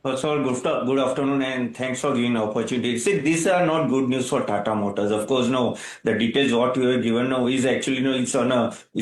First of all, good afternoon and thanks for giving the opportunity. See, these are not good news for Tata Motors. Of course, no, the details what you have given now is actually, no, it's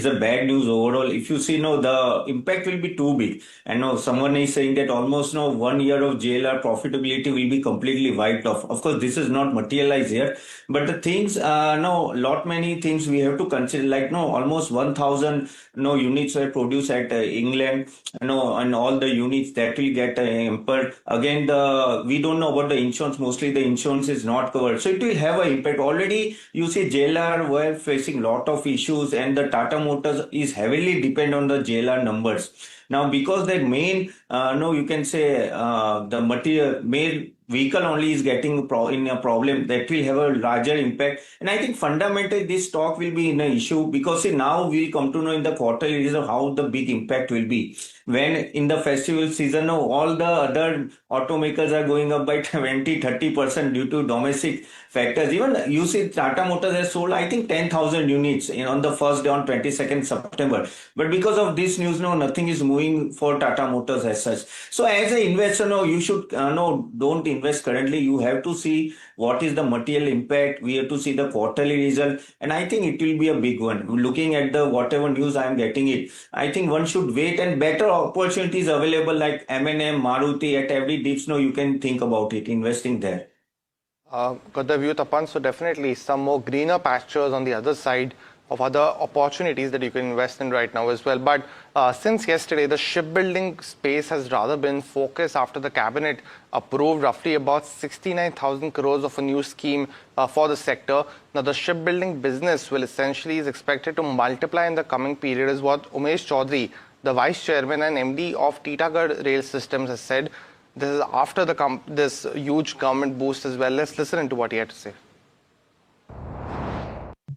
a bad news overall. If you see, no, the impact will be too big. And no, someone is saying that almost, no, 1 year of JLR profitability will be completely wiped off. Of course, this is not materialized here, but the things, no, lot many things we have to consider, like, no, almost 1,000, no, units were produced at England, no, and all the units that will get impaired. Again, the we don't know about the insurance. Mostly the insurance is not covered, so it will have an impact. Already, you see, JLR were facing lot of issues, and the Tata Motors is heavily depend on the JLR numbers. Now, because the main, no, you can say the material main vehicle only is getting in a problem that will have a larger impact. And I think fundamentally this stock will be in an issue because see, now we'll come to know in the quarterly result how the big impact will be. When in the festival season, now all the other automakers are going up by 20-30% due to domestic factors. Even you see Tata Motors has sold I think 10,000 units on the first day on 22nd September. But because of this news, no, nothing is moving for Tata Motors as such. So as an investor, no, you should no, don't invest currently. You have to see what is the material impact. We have to see the quarterly result, and I think it will be a big one. Looking at the whatever news I am getting it, I think one should wait, and better opportunities available like M&M, Maruti at every dips. No, you can think about it, investing there. Got the view, Tapan. So definitely some more greener pastures on the other side of other opportunities that you can invest in right now as well. But since yesterday, the shipbuilding space has rather been focused after the cabinet approved roughly about 69,000 crores of a new scheme for the sector. Now, the shipbuilding business will essentially is expected to multiply in the coming period, is what Umesh Chaudhary, the Vice Chairman and MD of Titagarh Rail Systems, has said. This is after this huge government boost as well. Let's listen to what he had to say.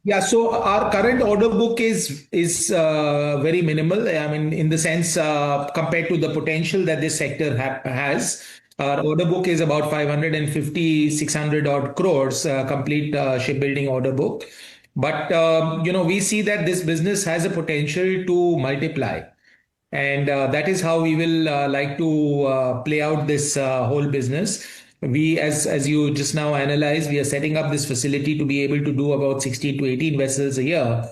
Yeah, so our current order book is very minimal. I mean, in the sense compared to the potential that this sector has, our order book is about 550, 600 odd crores, complete shipbuilding order book. But we see that this business has a potential to multiply. And that is how we will like to play out this whole business. We, as you just now analyzed, we are setting up this facility to be able to do about 16 to 18 vessels a year.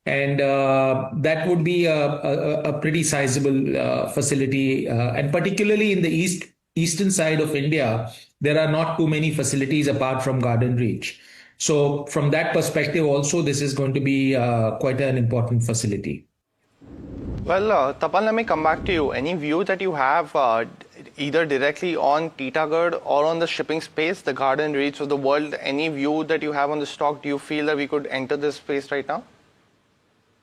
And that would be a pretty sizable facility. And particularly in the eastern side of India, there are not too many facilities apart from Garden Reach. So from that perspective also, this is going to be quite an important facility. Well, Tapan, let me come back to you. Any view that you have either directly on Titagarh or on the shipping space, the Garden Reach of the world, any view that you have on the stock? Do you feel that we could enter this space right now?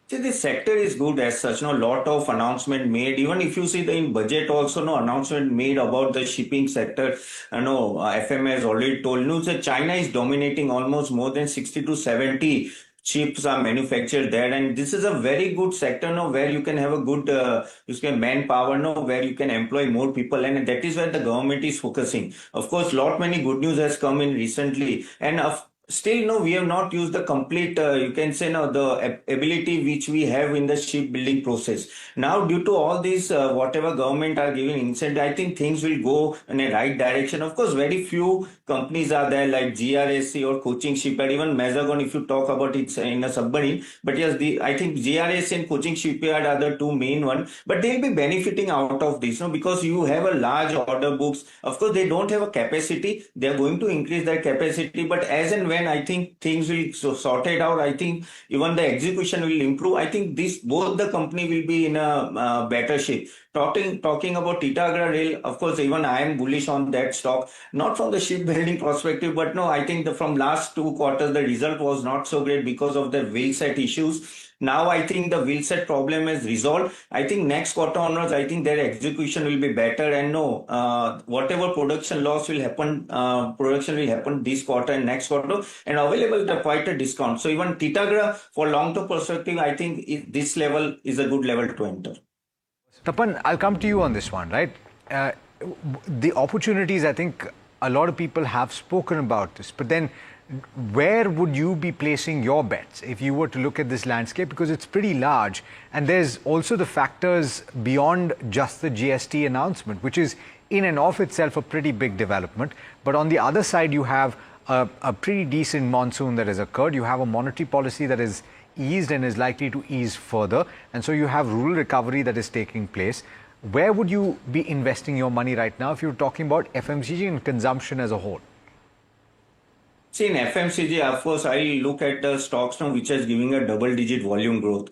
See, this sector is good as such. No, lot of announcement made. Even if you see the in budget, also no announcement made about the shipping sector. FM has already told. No, so China is dominating almost more than 60 to 70 chips are manufactured there, and this is a very good sector now where you can have a good you can manpower now where you can employ more people, and that is where the government is focusing. Of course, lot many good news has come in recently, and still, no, we have not used the complete, you can say, no, the ability which we have in the shipbuilding process. Now, due to all this, whatever government are giving incentive, I think things will go in a right direction. Of course, very few companies are there like GRSC or Coaching Shipyard, even Mazagon, if you talk about it in a submarine. But yes, I think GRSC and Coaching Shipyard are the two main ones. But they'll be benefiting out of this, no, because you have a large order books. Of course, they don't have a capacity. They are going to increase their capacity, but as and when I think things will sorted out, I think even the execution will improve. I think both the company will be in a better shape. Talking about Titagarh Rail, of course, even I am bullish on that stock, not from the shipbuilding perspective, but no, I think from last 2 quarters, the result was not so great because of the wheel set issues. Now I think the wheel set problem is resolved. I think next quarter onwards, I think their execution will be better, and no, whatever production loss will happen, production will happen this quarter and next quarter, and available at quite a discount. So even Titagarh, for long-term perspective, I think this level is a good level to enter. Tapan, I'll come to you on this one, right? The opportunities, I think a lot of people have spoken about this, but then where would you be placing your bets if you were to look at this landscape? Because it's pretty large, and there's also the factors beyond just the GST announcement, which is in and of itself a pretty big development. But on the other side, you have a pretty decent monsoon that has occurred. You have a monetary policy that is eased and is likely to ease further. And so you have rural recovery that is taking place. Where would you be investing your money right now if you're talking about FMCG and consumption as a whole? See, in FMCG, of course, I look at the stocks now which is giving a double-digit volume growth,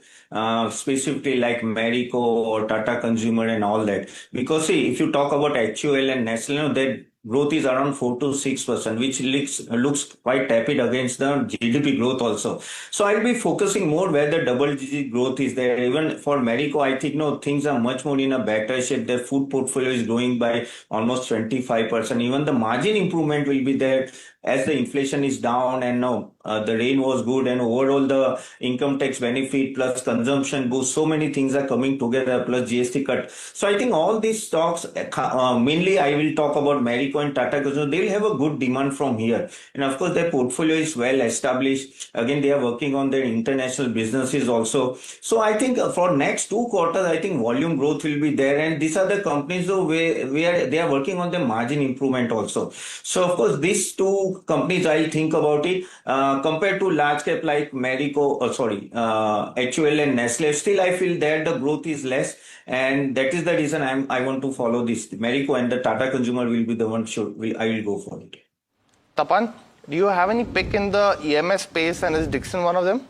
specifically like Marico or Tata Consumer and all that. Because see, if you talk about HUL and Nestle, their growth is around 4 to 6%, which looks quite tepid against the GDP growth also. So I'll be focusing more where the double-digit growth is there. Even for Marico, I think no things are much more in a better shape. Their food portfolio is growing by almost 25%. Even the margin improvement will be there as the inflation is down and now the rain was good and overall the income tax benefit plus consumption boost, so many things are coming together plus GST cut. So I think all these stocks, mainly I will talk about Marico and Tata Consumer, they'll have a good demand from here. And of course their portfolio is well established. Again, they are working on their international businesses also. So I think for next 2 quarters, I think volume growth will be there. And these are the companies though where they are working on the margin improvement also. So of course these two companies I'll think about it compared to large cap like Marico, HUL and Nestle. Still, I feel that the growth is less, and that is the reason I want to follow this. Marico and the Tata Consumer will be the one I will go for it. Tapan, do you have any pick in the EMS space, and is Dixon one of them?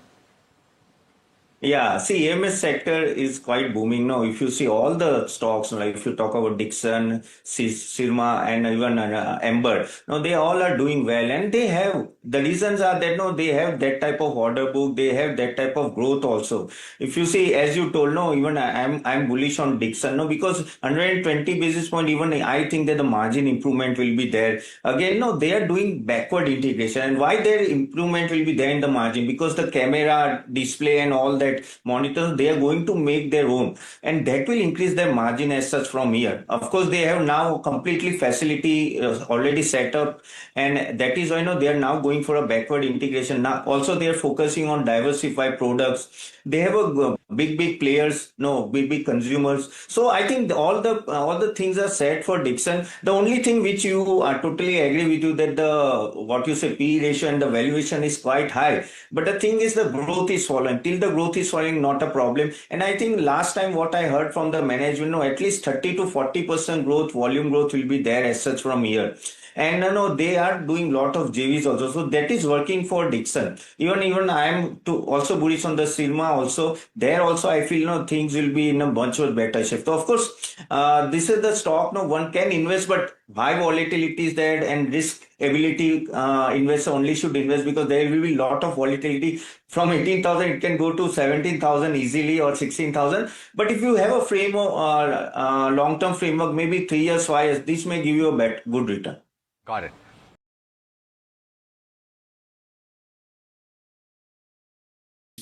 Yeah, see, EMS sector is quite booming now. If you see all the stocks, like if you talk about Dixon, Syrma, and even Ember, now they all are doing well, and they have the reasons are that no, they have that type of order book, they have that type of growth also. If you see, as you told, no, even I'm bullish on Dixon, no, because 120 basis point, even I think that the margin improvement will be there. Again, no, they are doing backward integration, and why their improvement will be there in the margin because the camera, display, and all that monitors they are going to make their own, and that will increase their margin as such from here. Of course, they have now completely facility already set up, and that is why they are now going for a backward integration. Now also they are focusing on diversified products. They have a big players, no big consumers. So I think all the things are set for Dixon. The only thing which you totally agree with you that the what you say P ratio and the valuation is quite high, but the thing is the growth is falling. Till the growth is falling, not a problem. And I think last time what I heard from the management, no, at least 30 to 40% growth, volume growth will be there as such from here. And they are doing lot of JVs also, so that is working for Dixon. Even I am also bullish on the Syrma also. There also I feel things will be in a much better shape. So of course, this is the stock. No, one can invest, but high volatility is there and risk ability. Investor only should invest because there will be lot of volatility. From 18,000 it can go to 17,000 easily or 16,000. But if you have a framework long-term framework, maybe 3 years, 5 years, this may give you a good return. Got it.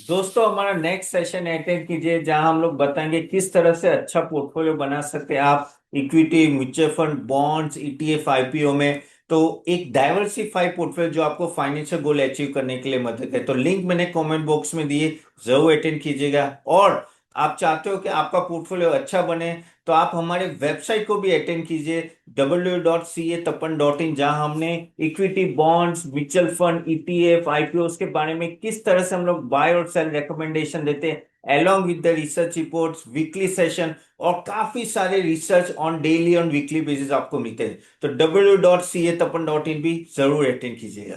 दोस्तों हमारा next session attend कीजिए जहां हम लोग बताएंगे किस तरह से अच्छा पोर्टफोलियो बना सकते हैं आप equity, mutual fund, bonds, ETF, IPO में। तो एक डाइवर्सिफाइड पोर्टफोलियो जो आपको फाइनेंशियल गोल अचीव करने के लिए मदद करे। तो लिंक मैंने कमेंट बॉक्स में दिए, जरूर अटेंड कीजिएगा। और आप चाहते हो कि आपका पोर्टफोलियो अच्छा बने तो आप हमारे वेबसाइट को भी अटेंड कीजिए www.catapan.in, जहां हमने equity, bonds, mutual fund, ETF, IPO के बारे में किस तरह से हम लोग बाय और सेल रिकमेंडेशन देते हैं along with the research reports, weekly session और काफी सारे रिसर्च ऑन डेली और वीकली बेसिस आपको मिलते हैं। तो www.catapan.in भी जरूर अटेंड कीजिएगा।